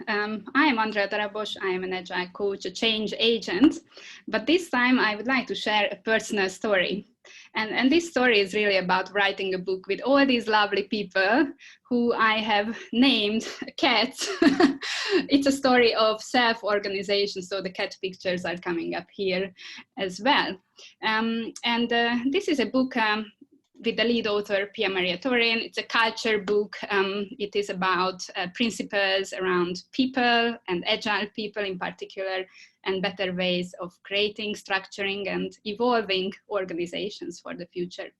I am Andrea Darabos. I am an agile coach, a change agent, but this time I would like to share a personal story. And this story is really about writing a book with all these lovely people who I have named cats. It's a story of self-organization, so the cat pictures are coming up here as well. This is a book with the lead author, Pia Maria Torin. It's a culture book. It is about principles around people and agile people in particular, and better ways of creating, structuring, and evolving organizations for the future.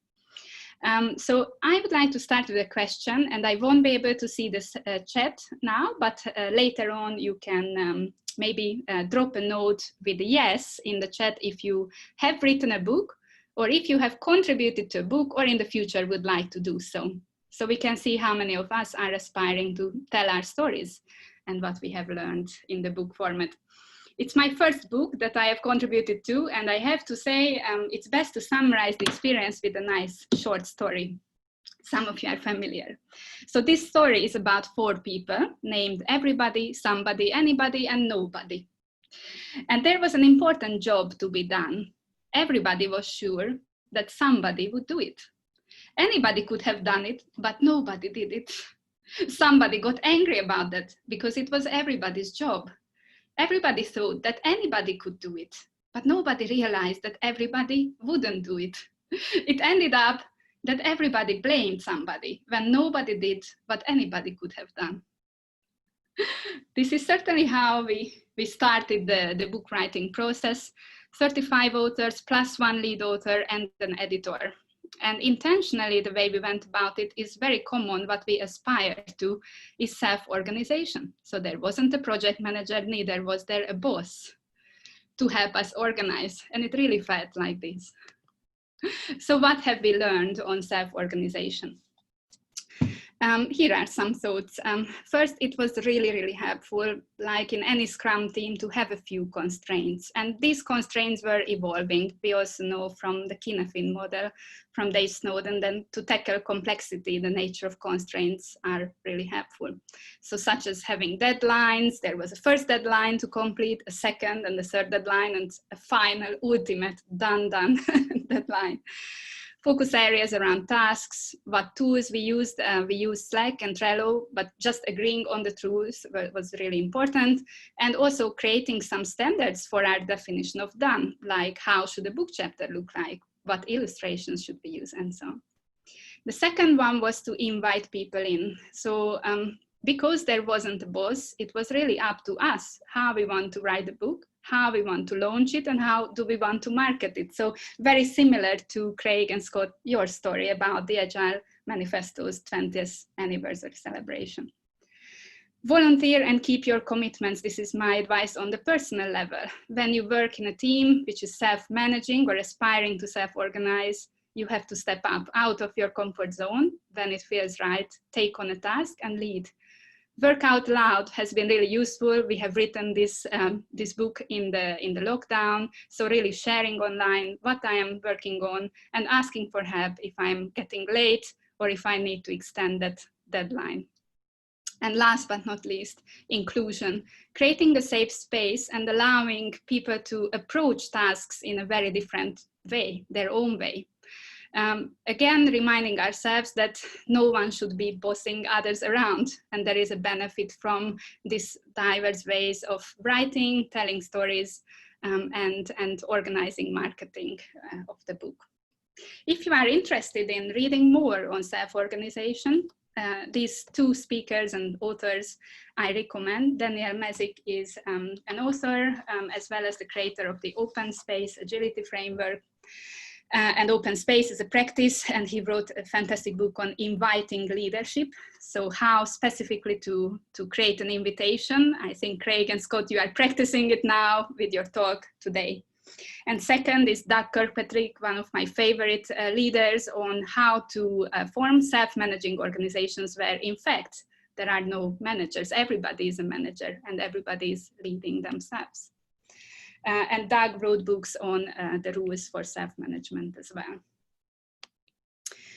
So I would like to start with a question, and I won't be able to see this chat now, but later on you can maybe drop a note with a yes in the chat if you have written a book, or if you have contributed to a book or in the future would like to do so. So we can see how many of us are aspiring to tell our stories and what we have learned in the book format. It's my first book that I have contributed to, and I have to say it's best to summarize the experience with a nice short story. Some of you are familiar. So this story is about 4 people named everybody, somebody, anybody, and nobody. And there was an important job to be done. Everybody was sure that somebody would do it. Anybody could have done it, but nobody did it. Somebody got angry about that because it was everybody's job. Everybody thought that anybody could do it, but nobody realized that everybody wouldn't do it. It ended up that everybody blamed somebody when nobody did what anybody could have done. This is certainly how we started the book writing process. 35 authors plus 1 lead author and an editor. And intentionally, the way we went about it is very common. What we aspire to is self-organization. So there wasn't a project manager, neither was there a boss to help us organize. And it really felt like this. So what have we learned on self-organization? Here are some thoughts. First, it was really, really helpful, like in any Scrum team, to have a few constraints. And these constraints were evolving. We also know from the Kinefin model, from Dave Snowden, then to tackle complexity, the nature of constraints are really helpful. So such as having deadlines, there was a first deadline to complete, a second and a third deadline, and a final, ultimate, done deadline. Focus areas around tasks, what tools we used. We used Slack and Trello, but just agreeing on the tools was really important. And also creating some standards for our definition of done, like how should a book chapter look like, what illustrations should we use, and so on. The second one was to invite people in. So because there wasn't a boss, it was really up to us how we want to write the book, how we want to launch it, and how do we want to market it. So very similar to Craig and Scott, your story about the Agile Manifesto's 20th anniversary celebration. Volunteer and keep your commitments. This is my advice on the personal level. When you work in a team which is self-managing or aspiring to self-organize, you have to step up out of your comfort zone when it feels right, take on a task and lead. Work out loud has been really useful. We have written this book in the lockdown. So really sharing online what I am working on and asking for help if I'm getting late or if I need to extend that deadline. And last but not least, inclusion, creating a safe space and allowing people to approach tasks in a very different way, their own way. Again, reminding ourselves that no one should be bossing others around, and there is a benefit from these diverse ways of writing, telling stories, and organizing marketing of the book. If you are interested in reading more on self-organization, these 2 speakers and authors I recommend. Daniel Mezik is an author, as well as the creator of the Open Space Agility Framework. And open space is a practice, and he wrote a fantastic book on inviting leadership. So how specifically to create an invitation. I think Craig and Scott, you are practicing it now with your talk today. And second is Doug Kirkpatrick, one of my favorite leaders, on how to form self-managing organizations where in fact there are no managers. Everybody is a manager and everybody is leading themselves. And Doug wrote books on the rules for self-management as well.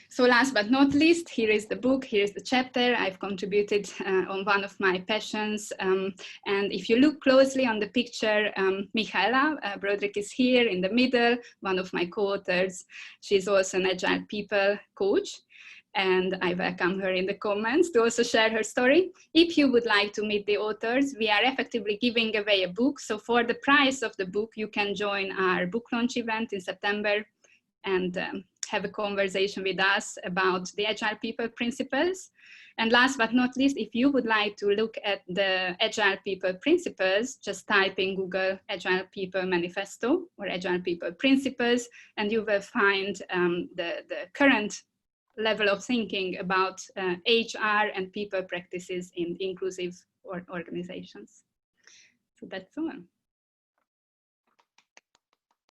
So last but not least, here is the book, here is the chapter. I've contributed on one of my passions. And if you look closely on the picture, Michaela Broderick is here in the middle, one of my co-authors. She's also an agile people coach. And I welcome her in the comments to also share her story. If you would like to meet the authors, we are effectively giving away a book. So for the price of the book, you can join our book launch event in September and have a conversation with us about the Agile People principles. And last but not least, if you would like to look at the Agile People principles, just type in Google Agile People Manifesto or Agile People principles, and you will find the current level of thinking about HR and people practices in inclusive organizations. So that's all.